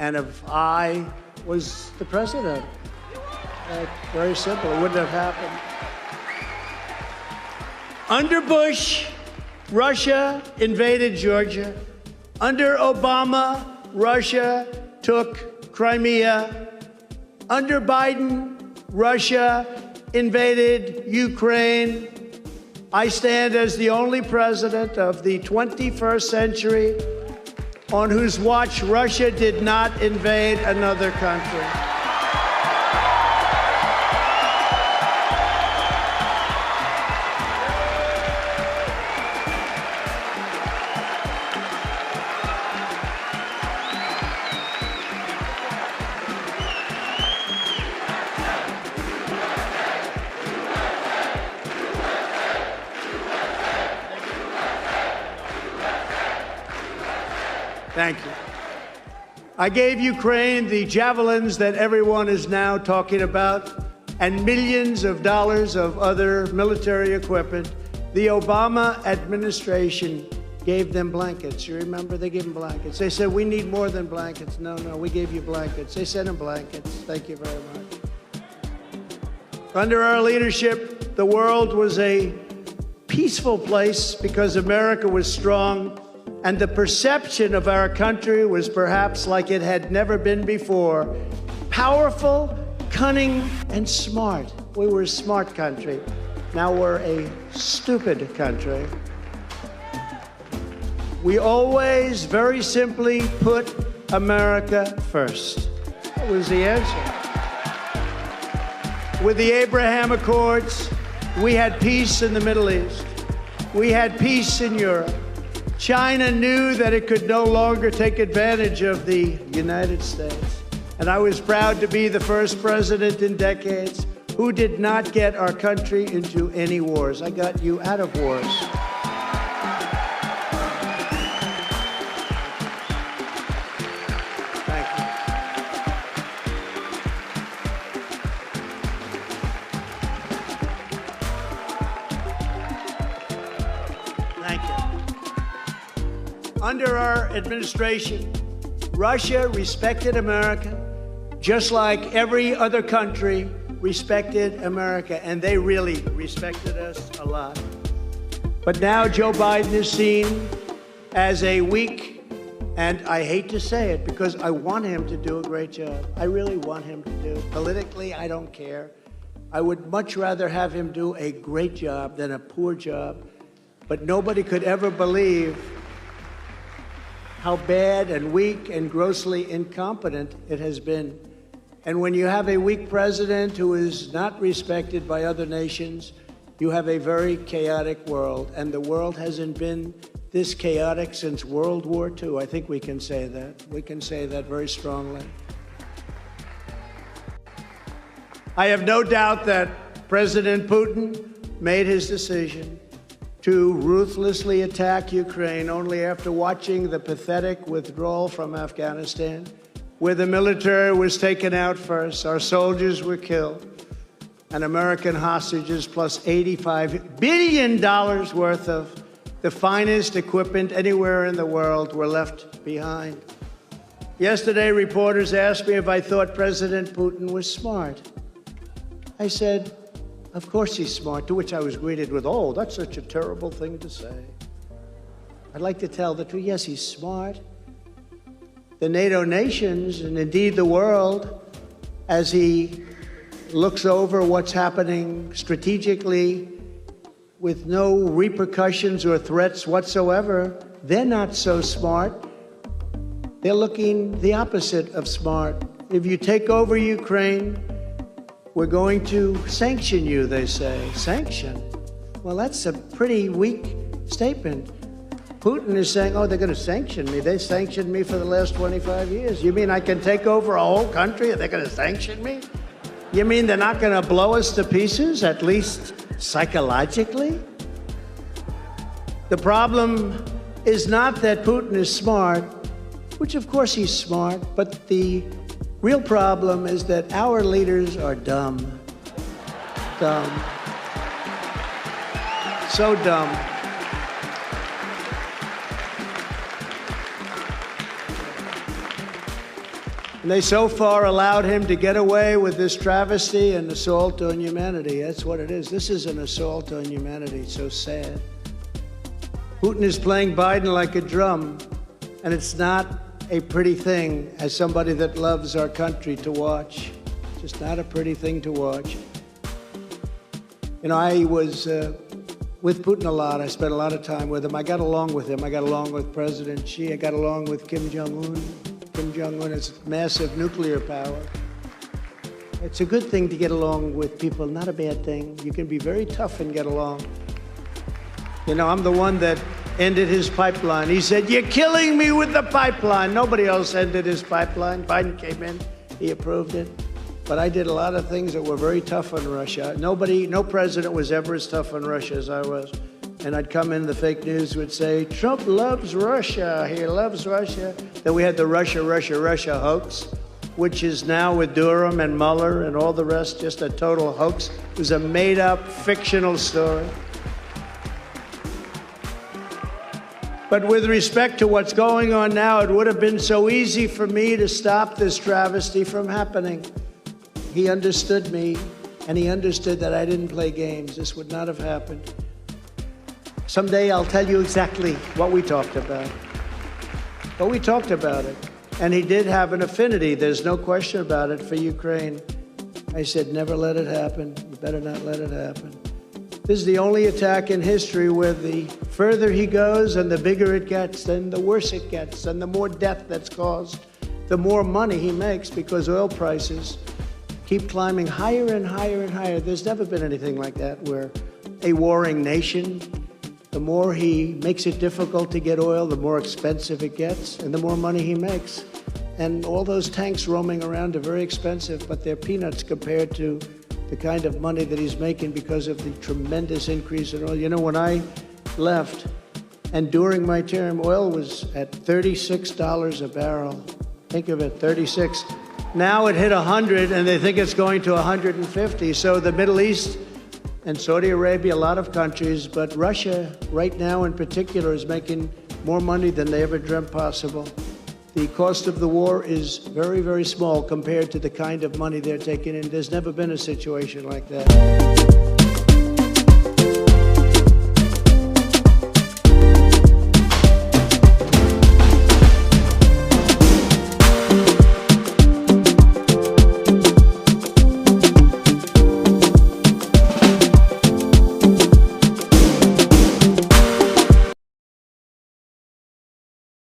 and if I was the president. Very simple. It wouldn't have happened. Under Bush, Russia invaded Georgia. Under Obama, Russia took Crimea. Under Biden, Russia invaded Ukraine. I stand as the only president of the 21st century on whose watch Russia did not invade another country. Thank you. I gave Ukraine the javelins that everyone is now talking about and millions of dollars of other military equipment. The Obama administration gave them blankets. You remember? They gave them blankets. They said, we need more than blankets. No, we gave you blankets. They sent them blankets. Thank you very much. Under our leadership, the world was a peaceful place because America was strong. And the perception of our country was perhaps like it had never been before. Powerful, cunning, and smart. We were a smart country. Now we're a stupid country. We always, very simply, put America first. That was the answer. With the Abraham Accords, we had peace in the Middle East. We had peace in Europe. China knew that it could no longer take advantage of the United States. And I was proud to be the first president in decades who did not get our country into any wars. I got you out of wars. Thank you. Thank you. Under our administration, Russia respected America just like every other country respected America, and they really respected us a lot. But now Joe Biden is seen as a weak, and I hate to say it because I want him to do a great job. I really want him to do. Politically, I don't care. I would much rather have him do a great job than a poor job. But nobody could ever believe how bad and weak and grossly incompetent it has been. And when you have a weak president who is not respected by other nations, you have a very chaotic world. And the world hasn't been this chaotic since World War II. I think we can say that. We can say that very strongly. I have no doubt that President Putin made his decision to ruthlessly attack Ukraine only after watching the pathetic withdrawal from Afghanistan, where the military was taken out first, our soldiers were killed, and American hostages plus $85 billion worth of the finest equipment anywhere in the world were left behind. Yesterday, reporters asked me if I thought President Putin was smart. I said, of course he's smart, to which I was greeted with, oh, that's such a terrible thing to say. I'd like to tell the truth. Yes, he's smart. The NATO nations, and indeed the world, as he looks over what's happening strategically with no repercussions or threats whatsoever, they're not so smart. They're looking the opposite of smart. If you take over Ukraine, we're going to sanction you, they say. Sanction? Well, that's a pretty weak statement. Putin is saying, oh, they're going to sanction me. They sanctioned me for the last 25 years. You mean I can take over a whole country and they're going to sanction me? You mean they're not going to blow us to pieces, at least psychologically? The problem is not that Putin is smart, which of course he's smart, but the real problem is that our leaders are dumb. Dumb. So dumb. And they so far allowed him to get away with this travesty and assault on humanity. That's what it is. This is an assault on humanity. It's so sad. Putin is playing Biden like a drum, and it's not a pretty thing as somebody that loves our country to watch. Just not a pretty thing to watch. You know, I was with Putin a lot. I spent a lot of time with him. I got along with him. I got along with President Xi. I got along with Kim Jong-un. Kim Jong-un has massive nuclear power. It's a good thing to get along with people, not a bad thing. You can be very tough and get along. You know, I'm the one that ended his pipeline. He said, "You're killing me with the pipeline." Nobody else ended his pipeline. Biden came in, he approved it. But I did a lot of things that were very tough on Russia. No president was ever as tough on Russia as I was. And I'd come in, the fake news would say, "Trump loves Russia, he loves Russia." Then we had the Russia hoax, which is now with Durham and Mueller and all the rest, just a total hoax. It was a made-up, fictional story. But with respect to what's going on now, it would have been so easy for me to stop this travesty from happening. He understood me, and he understood that I didn't play games. This would not have happened. Someday I'll tell you exactly what we talked about. But we talked about it. And he did have an affinity, there's no question about it, for Ukraine. I said, never let it happen. You better not let it happen. This is the only attack in history where the further he goes and the bigger it gets, then the worse it gets, and the more death that's caused, the more money he makes, because oil prices keep climbing higher and higher and higher. There's never been anything like that, where a warring nation, the more he makes it difficult to get oil, the more expensive it gets, and the more money he makes. And all those tanks roaming around are very expensive, but they're peanuts compared to the kind of money that he's making because of the tremendous increase in oil. You know, when I left, and during my term, oil was at $36 a barrel. Think of it, 36. Now it hit 100, and they think it's going to 150. So the Middle East and Saudi Arabia, a lot of countries, but Russia right now in particular is making more money than they ever dreamt possible. The cost of the war is very, very small compared to the kind of money they're taking in. There's never been a situation like that.